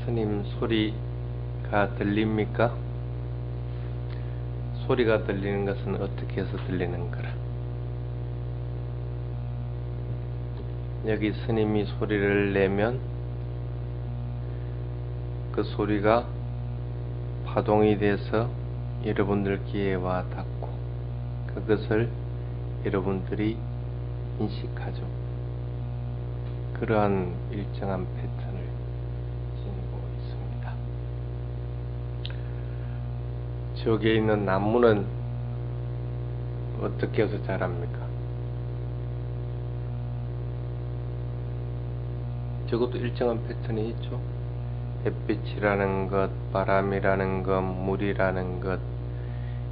스님 소리가 들립니까? 소리가 들리는 것은 어떻게 해서 들리는 거라? 여기 스님이 소리를 내면 그 소리가 파동이 돼서 여러분들 귀에 와 닿고 그것을 여러분들이 인식하죠. 그러한 일정한 패턴을 지니고 있습니다. 저기에 있는 나무는 어떻게 해서 자랍니까? 저것도 일정한 패턴이 있죠. 햇빛이라는 것, 바람이라는 것, 물이라는 것,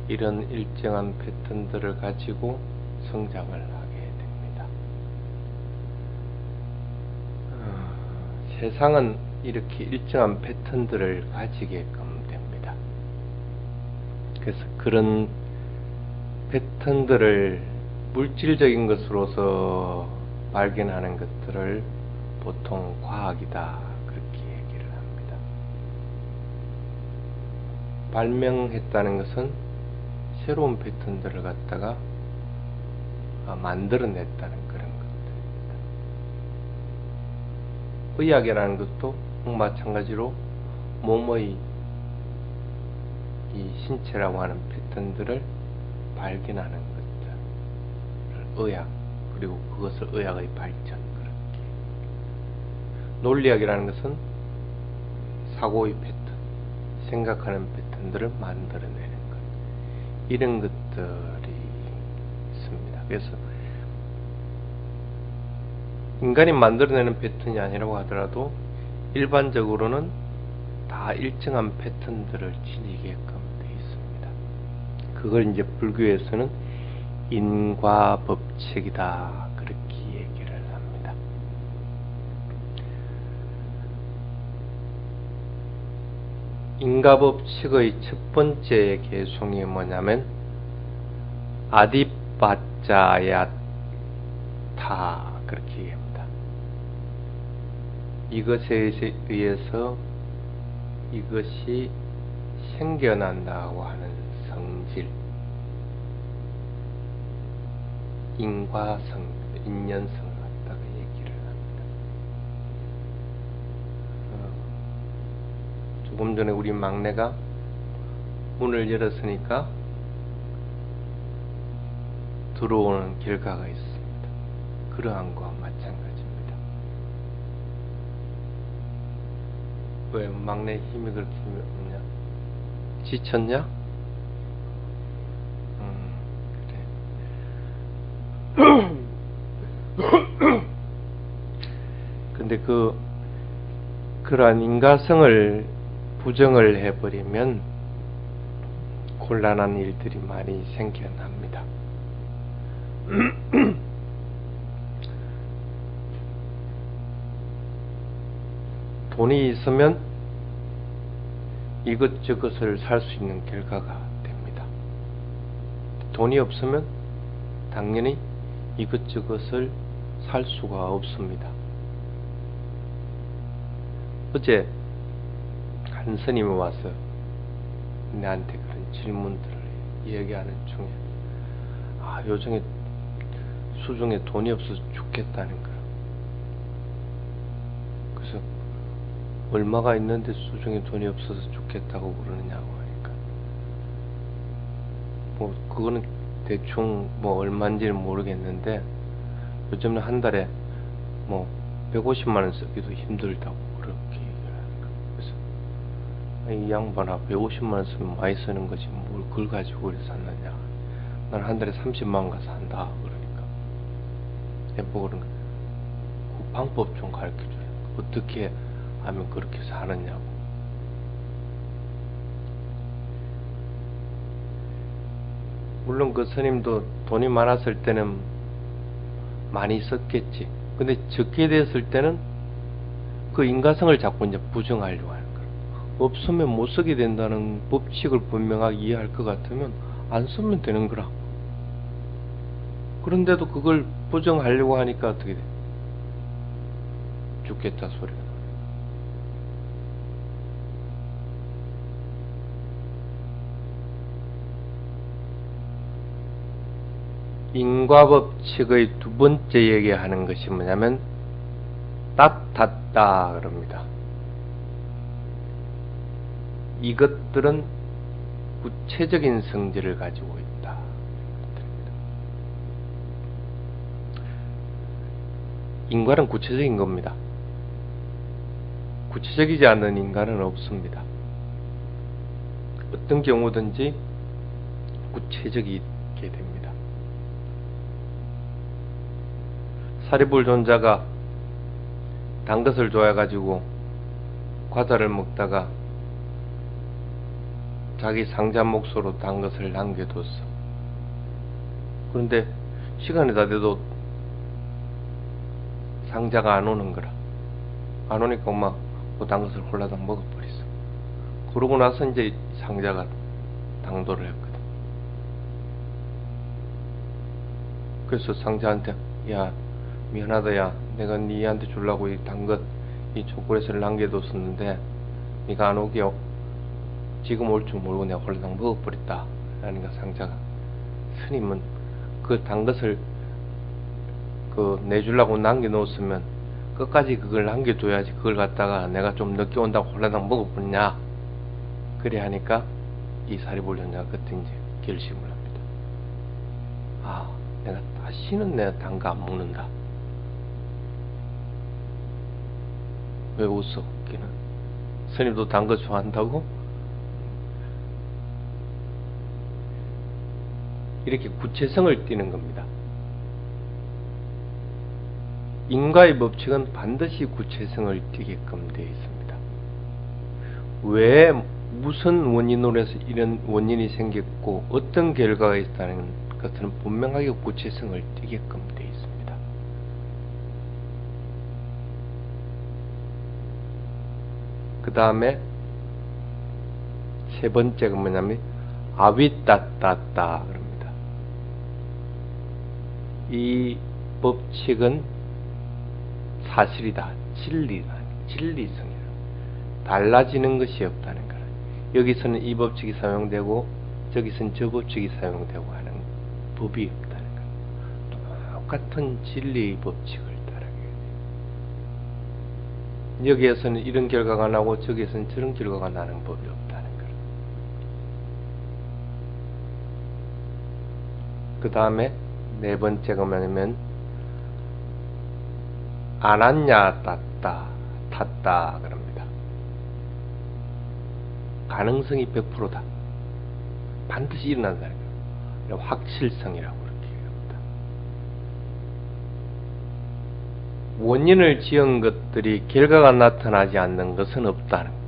이런 일정한 패턴들을 가지고 성장을 하게 됩니다. 세상은 이렇게 일정한 패턴들을 가지게끔 됩니다. 그래서 그런 패턴들을 물질적인 것으로서 발견하는 것들을 보통 과학이다 그렇게 얘기를 합니다. 발명했다는 것은 새로운 패턴들을 갖다가 만들어냈다는 그런 것들입니다. 의학이라는 것도 마찬가지로 몸의 이 신체라고 하는 패턴들을 발견하는 것들, 의학, 그리고 그것을 의학의 발전, 그렇게. 논리학이라는 것은 사고의 패턴, 생각하는 패턴들을 만들어내는 것, 이런 것들이 있습니다. 그래서 인간이 만들어내는 패턴이 아니라고 하더라도 일반적으로는 다 일정한 패턴들을 지니게끔 되어 있습니다. 그걸 이제 불교에서는 인과법칙이다 그렇게 얘기를 합니다. 인과법칙의 첫 번째 개송이 뭐냐면 아디빠짜야타 그렇게 얘기합니다. 이것에 의해서 이것이 생겨난다고 하는 성질, 인과성, 인연성을 갖다가 얘기를 합니다. 조금 전에 우리 막내가 문을 열었으니까 들어오는 결과가 있습니다. 그러한 거와 마찬가지입니다. 왜 막내 힘이 그렇게 없냐? 지쳤냐? 그래. 근데 그러한 인과성을 부정을 해버리면 곤란한 일들이 많이 생겨납니다. 돈이 있으면 이것저것을 살 수 있는 결과가 됩니다. 돈이 없으면 당연히 이것저것을 살 수가 없습니다. 어제 한 스님이 와서 나한테 그런 질문들을 이야기하는 중에 요즘에 수중에 돈이 없어서 죽겠다는 거야. 그래서 얼마가 있는데 수중에 돈이 없어서 죽겠다고 그러느냐고 하니까 뭐 그거는 대충 뭐 얼마인지는 모르겠는데 요즘은 한 달에 뭐 150만 원 쓰기도 힘들다고 그렇게 얘기를 하니까 그래서 이 양반아 150만 원 쓰면 많이 쓰는 거지 뭘 그걸 가지고 그래 샀느냐. 난 한 달에 30만 원 가서 한다 그러니까 뭐 그런 거 그 방법 좀 가르쳐줘요. 어떻게 하면 그렇게 사느냐고. 물론 그 스님도 돈이 많았을 때는 많이 썼겠지. 근데 적게 됐을 때는 그 인과성을 자꾸 이제 부정하려고 하는 거야. 없으면 못 쓰게 된다는 법칙을 분명하게 이해할 것 같으면 안 쓰면 되는 거라. 그런데도 그걸 부정하려고 하니까 어떻게 돼? 죽겠다 소리가 나요. 인과법칙의 두 번째 얘기하는 것이 뭐냐면 탓탔다 그럽니다. 이것들은 구체적인 성질을 가지고 있다. 인과는 구체적인 겁니다. 구체적이지 않은 인간은 없습니다. 어떤 경우든지 구체적이게 됩니다. 사리불존자가 단 것을 좋아해가지고 과자를 먹다가 자기 상자 몫으로 단 것을 남겨뒀어. 그런데 시간이 다 돼도 상자가 안 오는 거라. 안 오니까 엄마 그 단 것을 홀라당 먹어버렸어. 그러고 나서 이제 상자가 당도를 했거든. 그래서 상자한테 야 미안하다 야 내가 니한테 주려고 이 단 것 이 초콜릿을 남겨뒀었는데 니가 안 오게 지금 올 줄 모르고 내가 홀라당 먹어버렸다. 라니까 상자가 스님은 그 단 것을 내주려고 남겨놓았으면 끝까지 그걸 남겨둬야지 그걸 갖다가 내가 좀 늦게 온다고 홀라당 먹어버렸냐. 그래 하니까 이 사리불존자가 그때 이제 결심을 합니다. 아 내가 다시는 내가 단 거 안 먹는다. 왜 웃어? 웃기는 스님도 단 거 좋아한다고? 이렇게 구체성을 띠는 겁니다. 인과의 법칙은 반드시 구체성을 띠게끔 되어 있습니다. 왜 무슨 원인으로 해서 이런 원인이 생겼고 어떤 결과가 있다는 것은 분명하게 구체성을 띠게끔 되어 있습니다. 그 다음에 세 번째가 뭐냐면 아윗따따따 그럽니다. 이 법칙은 사실이다. 진리성이다. 달라지는 것이 없다는 거라. 여기서는 이 법칙이 사용되고 저기서는 저 법칙이 사용되고 하는 법이 없다는 거라. 똑같은 진리의 법칙을 따르게 돼. 여기에서는 이런 결과가 나고 저기에서는 저런 결과가 나는 법이 없다는 거라. 그 다음에 네 번째가 뭐냐면 안았냐 탔다 그럽니다. 가능성이 100%다. 반드시 일어난다는 거예요. 확실성이라고 그렇게 얘기합니다. 원인을 지은 것들이 결과가 나타나지 않는 것은 없다는 거예요.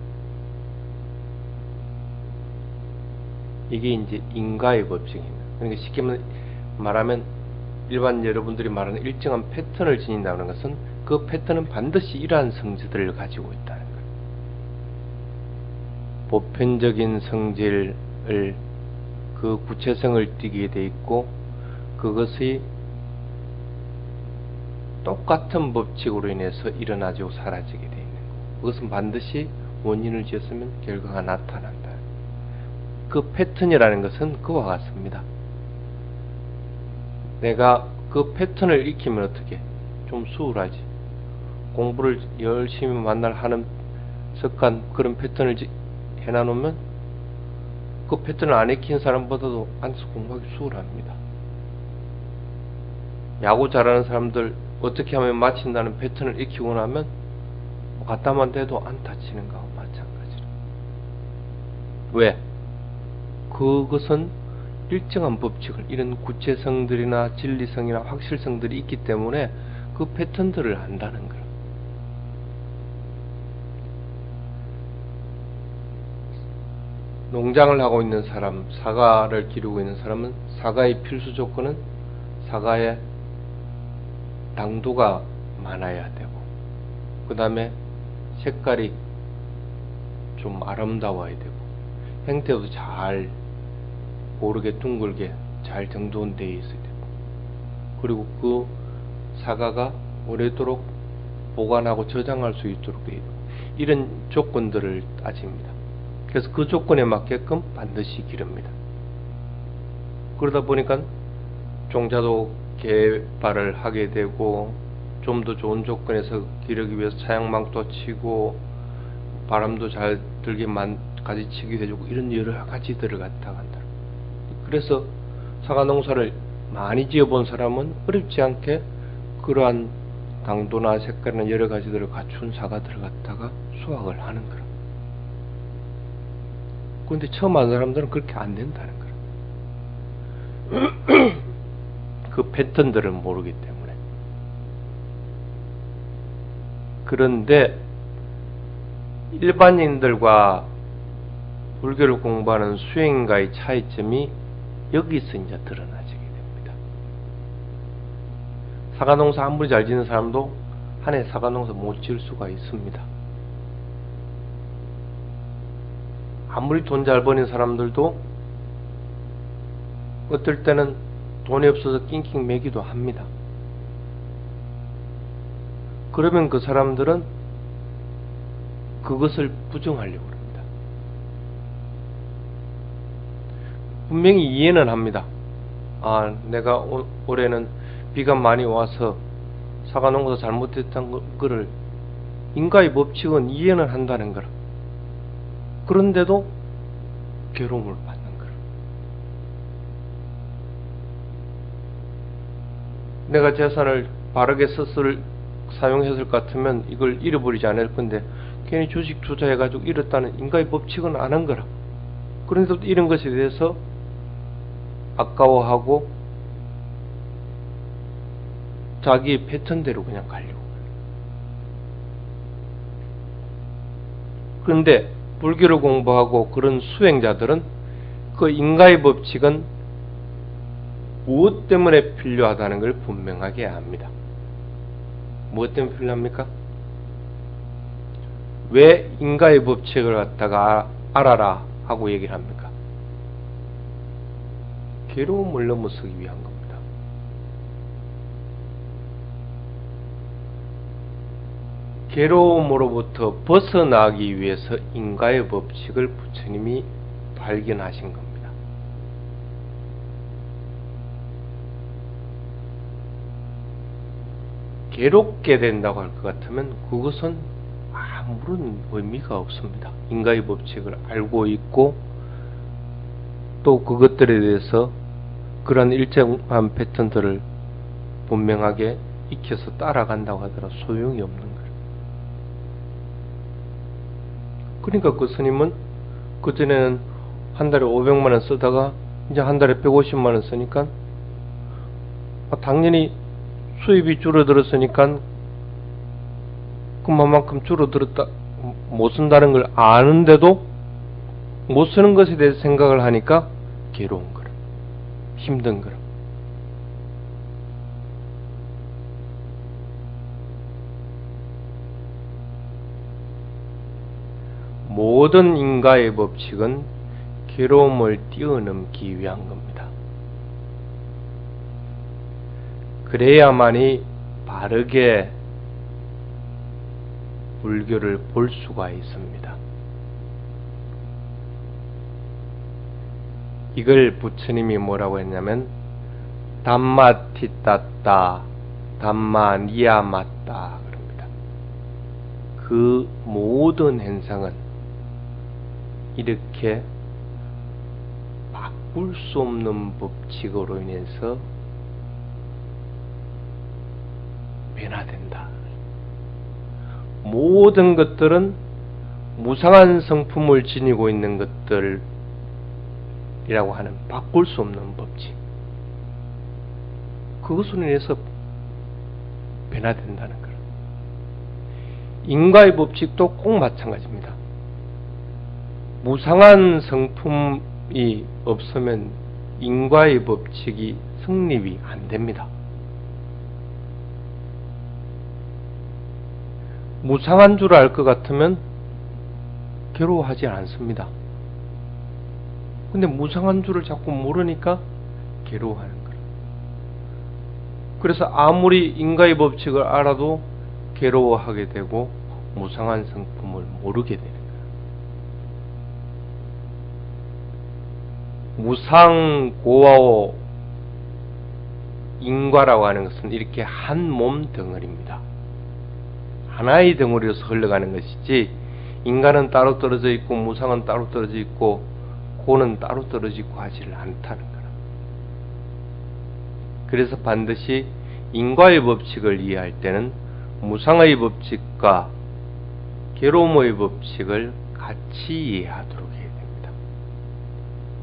이게 이제 인과의 법칙입니다. 그러니까 쉽게 말하면 일반 여러분들이 말하는 일정한 패턴을 지닌다는 것은 그 패턴은 반드시 이러한 성질들을 가지고 있다는 거예요. 보편적인 성질을 그 구체성을 띠게 돼 있고 그것이 똑같은 법칙으로 인해서 일어나지고 사라지게 돼 있는 거. 그것은 반드시 원인을 지었으면 결과가 나타난다. 그 패턴이라는 것은 그와 같습니다. 내가 그 패턴을 익히면 어떻게? 좀 수월하지. 공부를 열심히 만날 하는 습관 그런 패턴을 해놔놓으면 그 패턴을 안 익힌 사람보다도 앉아서 공부하기 수월합니다. 야구 잘하는 사람들 어떻게 하면 맞힌다는 패턴을 익히고 나면 갖다만 대도 안타 치는 거하고 마찬가지로. 왜? 그것은 일정한 법칙을 이런 구체성들이나 진리성이나 확실성들이 있기 때문에 그 패턴들을 안다는 거예요. 농장을 하고 있는 사람, 사과를 기르고 있는 사람은 사과의 필수 조건은 사과의 당도가 많아야 되고 그 다음에 색깔이 좀 아름다워야 되고 형태도 잘 고르게 둥글게 잘 정돈되어 있어야 되고 그리고 그 사과가 오래도록 보관하고 저장할 수 있도록 되어 있고 이런 조건들을 따집니다. 그래서 그 조건에 맞게끔 반드시 기릅니다. 그러다 보니까 업종자도 개발을 하게 되고 좀 더 좋은 조건에서 기르기 위해서 차양망도 치고 바람도 잘 들게 가지치기 해주고 이런 여러 가지들을 갖다가 한다. 그래서 사과 농사를 많이 지어본 사람은 어렵지 않게 그러한 당도나 색깔이나 여러 가지들을 갖춘 사과들을 갖다가 수확을 하는 거라. 그런데 처음 하는 사람들은 그렇게 안 된다는 거라. 그 패턴들을 모르기 때문에. 그런데 일반인들과 불교를 공부하는 수행가의 차이점이 여기서 이제 드러나지게 됩니다. 사과농사 아무리 잘 짓는 사람도 한 해 사과농사 못 지을 수가 있습니다. 아무리 돈 잘 버는 사람들도 어떨 때는 돈이 없어서 낑낑 매기도 합니다. 그러면 그 사람들은 그것을 부정하려고 합니다. 분명히 이해는 합니다. 아, 내가 올해는 비가 많이 와서 사과농사 잘못했다는 거를 인과의 법칙은 이해는 한다는 거라. 그런데도 괴로움을 받는 거라. 내가 재산을 바르게 사용했을 것 같으면 이걸 잃어버리지 않을 건데 괜히 주식 투자해가지고 잃었다는 인과의 법칙은 안 한 거라. 그런데도 이런 것에 대해서 아까워하고 자기의 패턴대로 그냥 가려고. 그런데 불교를 공부하고 그런 수행자들은 그 인과의 법칙은 무엇 때문에 필요하다는 걸 분명하게 압니다. 무엇 때문에 필요합니까? 왜 인과의 법칙을 갖다가 알아라 하고 얘기를 합니까? 괴로움을 넘어서기 위한 겁니다. 괴로움으로부터 벗어나기 위해서 인과의 법칙을 부처님이 발견하신 겁니다. 괴롭게 된다고 할 것 같으면 그것은 아무런 의미가 없습니다. 인과의 법칙을 알고 있고 또 그것들에 대해서 그런 일정한 패턴들을 분명하게 익혀서 따라간다고 하더라도 소용이 없는 거예요. 그러니까 그 스님은 그전에는 한 달에 500만 원 쓰다가 이제 한 달에 150만 원 쓰니까 당연히 수입이 줄어들었으니까 그만큼 줄어들었다 못 쓴다는 걸 아는데도 못 쓰는 것에 대해서 생각을 하니까 괴로운 거라. 힘든 거라. 모든 인과의 법칙은 괴로움을 뛰어넘기 위한 겁니다. 그래야만이 바르게 불교를 볼 수가 있습니다. 이걸 부처님이 뭐라고 했냐면 담마티따따 담마니야마따 그럽니다. 그 모든 현상은 이렇게 바꿀 수 없는 법칙으로 인해서 변화된다. 모든 것들은 무상한 성품을 지니고 있는 것들이라고 하는 바꿀 수 없는 법칙. 그것으로 인해서 변화된다는 거예요. 인과의 법칙도 꼭 마찬가지입니다. 무상한 성품이 없으면 인과의 법칙이 성립이 안 됩니다. 무상한 줄 알 것 같으면 괴로워하지 않습니다. 근데 무상한 줄을 자꾸 모르니까 괴로워하는 거예요. 그래서 아무리 인과의 법칙을 알아도 괴로워하게 되고 무상한 성품을 모르게 되는 거예요. 무상고와오 인과라고 하는 것은 이렇게 한 몸 덩어리입니다. 하나의 덩어리로서 흘러가는 것이지, 인간은 따로 떨어져 있고 무상은 따로 떨어져 있고 고는 따로 떨어져 있고 하지를 않다는 거라. 그래서 반드시 인과의 법칙을 이해할 때는 무상의 법칙과 괴로움의 법칙을 같이 이해하도록 해야 됩니다.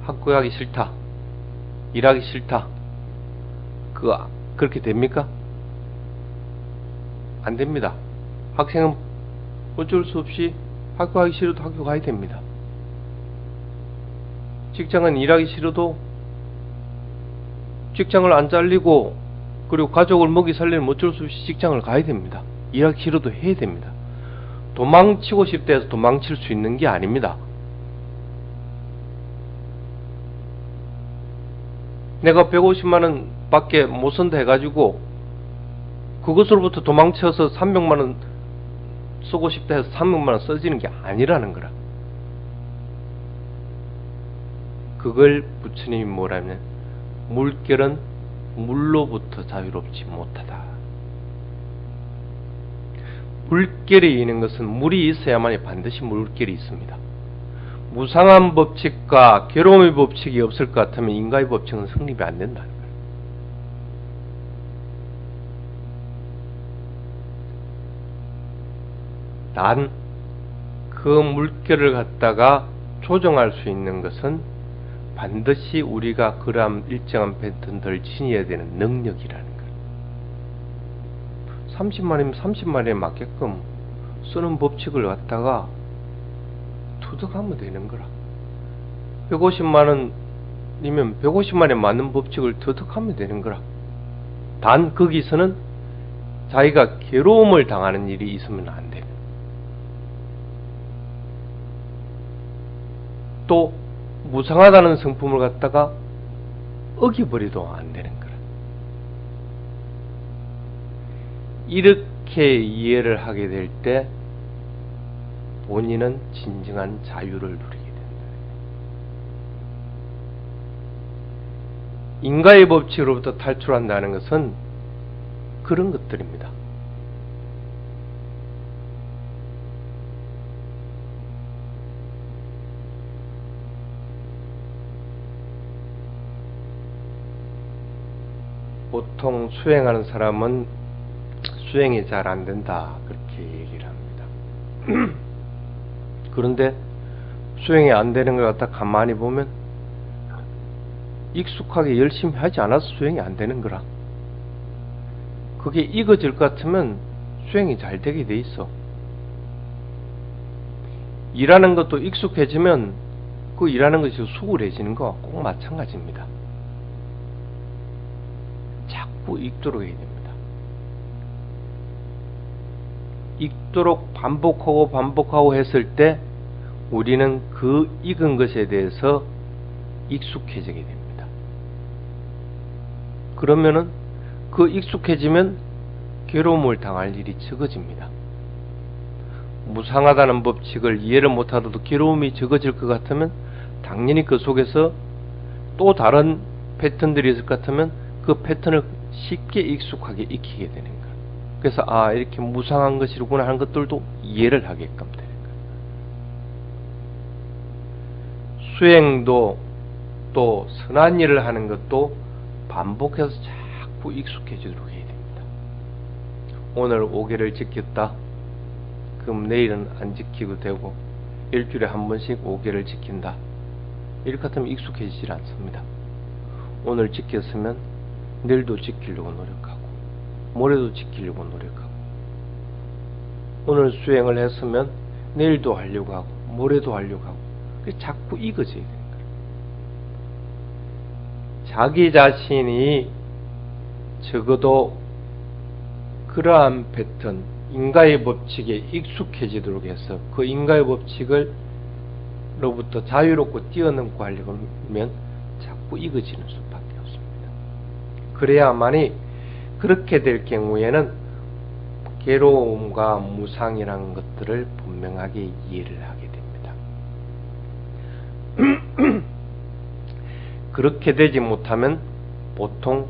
학교 가기 싫다, 일하기 싫다, 그렇게 됩니까? 안 됩니다. 학생은 어쩔 수 없이 학교 가기 싫어도 학교 가야 됩니다. 직장은 일하기 싫어도 직장을 안 잘리고 그리고 가족을 먹이 살리면 어쩔 수 없이 직장을 가야 됩니다. 일하기 싫어도 해야 됩니다. 도망치고 싶다 해서 도망칠 수 있는 게 아닙니다. 내가 150만 원 밖에 못 쓴다 해가지고 그것으로부터 도망쳐서 300만 원 쓰고 싶다 해서 300만 원 써지는 게 아니라는 거라. 그걸 부처님이 뭐라면 물결은 물로부터 자유롭지 못하다. 물결이 있는 것은 물이 있어야만 반드시 물결이 있습니다. 무상한 법칙과 괴로움의 법칙이 없을 것 같으면 인과의 법칙은 성립이 안 된다는 거예요. 단 그 물결을 갖다가 조정할 수 있는 것은 반드시 우리가 그러한 일정한 패턴들을 지녀야 되는 능력이라는 거예요. 30만이면 30만에 맞게끔 쓰는 법칙을 갖다가 투득하면 되는 거라. 150만원이면 150만에 맞는 법칙을 투득하면 되는 거라. 단 거기서는 자기가 괴로움을 당하는 일이 있으면 안 돼. 또 무상하다는 성품을 갖다가 어기버리도 안 되는 거라. 이렇게 이해를 하게 될 때 본인은 진정한 자유를 누리게 된다. 인과의 법칙으로부터 탈출한다는 것은 그런 것들입니다. 보통 수행하는 사람은 수행이 잘 안 된다, 그렇게 얘기를 합니다. 그런데 수행이 안 되는 걸 갖다 가만히 보면 익숙하게 열심히 하지 않아서 수행이 안 되는 거라. 그게 익어질 것 같으면 수행이 잘 되게 돼 있어. 일하는 것도 익숙해지면 그 일하는 것이 수월해지는 거와 꼭 마찬가지입니다. 자꾸 익도록 해야 됩니다. 익도록 반복하고 했을 때 우리는 그 익은 것에 대해서 익숙해지게 됩니다. 그러면은 그 익숙해지면 괴로움을 당할 일이 적어집니다. 무상하다는 법칙을 이해를 못하더라도 괴로움이 적어질 것 같으면 당연히 그 속에서 또 다른 패턴들이 있을 것 같으면 그 패턴을 쉽게 익숙하게 익히게 되는 거예요. 그래서 이렇게 무상한 것이구나 하는 것들도 이해를 하게끔 되는 거예요. 수행도 또 선한 일을 하는 것도 반복해서 자꾸 익숙해지도록 해야 됩니다. 오늘 5개를 지켰다. 그럼 내일은 안 지키고 되고 일주일에 한 번씩 5개를 지킨다. 이렇게 하면 익숙해지질 않습니다. 오늘 지켰으면 내일도 지키려고 노력하고 모레도 지키려고 노력하고 오늘 수행을 했으면 내일도 하려고 하고 모레도 하려고 하고 자꾸 익어져야 되는 거예요. 자기 자신이 적어도 그러한 패턴, 인과의 법칙에 익숙해지도록 해서 그 인과의 법칙으로부터 자유롭고 뛰어넘고 하려면 자꾸 익어지는 수밖에 없습니다. 그래야만이 그렇게 될 경우에는 괴로움과 무상이라는 것들을 분명하게 이해를 하게 됩니다. 그렇게 되지 못하면 보통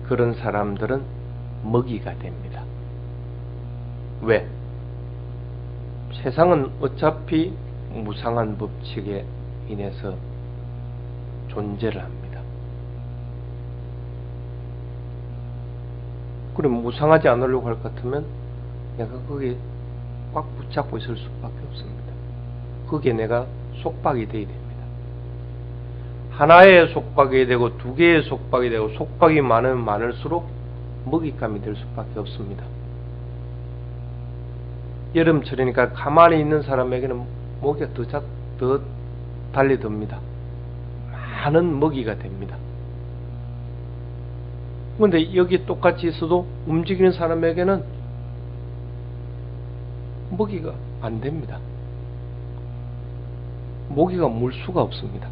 그런 사람들은 먹이가 됩니다. 왜? 세상은 어차피 무상한 법칙에 인해서 존재를 합니다. 그럼 무상하지 않으려고 할 것 같으면 내가 거기에 꽉 붙잡고 있을 수밖에 없습니다. 거기에 내가 속박이 되어야 됩니다. 하나의 속박이 되고 두 개의 속박이 되고 속박이 많으면 많을수록 먹잇감이 될 수밖에 없습니다. 여름철이니까 가만히 있는 사람에게는 모기가 더 달리듭니다. 많은 먹이가 됩니다. 그런데 여기 똑같이 있어도 움직이는 사람에게는 먹이가 안 됩니다. 모기가 물 수가 없습니다.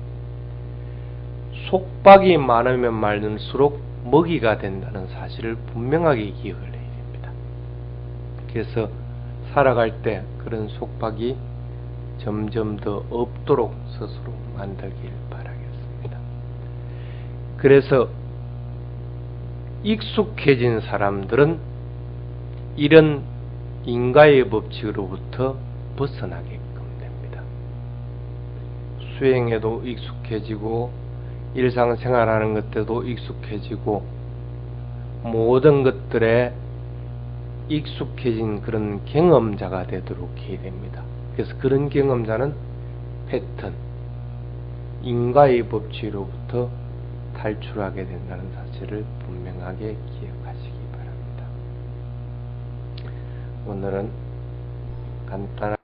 속박이 많으면 많을수록 먹이가 된다는 사실을 분명하게 기억을 해야 됩니다. 그래서 살아갈 때 그런 속박이 점점 더 없도록 스스로 만들길 바라겠습니다. 그래서 익숙해진 사람들은 이런 인과의 법칙으로부터 벗어나게끔 됩니다. 수행에도 익숙해지고 일상생활하는 것들도 익숙해지고 모든 것들에 익숙해진 그런 경험자가 되도록 해야 됩니다. 그래서 그런 경험자는 패턴, 인과의 법칙으로부터 탈출하게 된다는 사실을 분명하게 기억하시기 바랍니다. 오늘은 간단한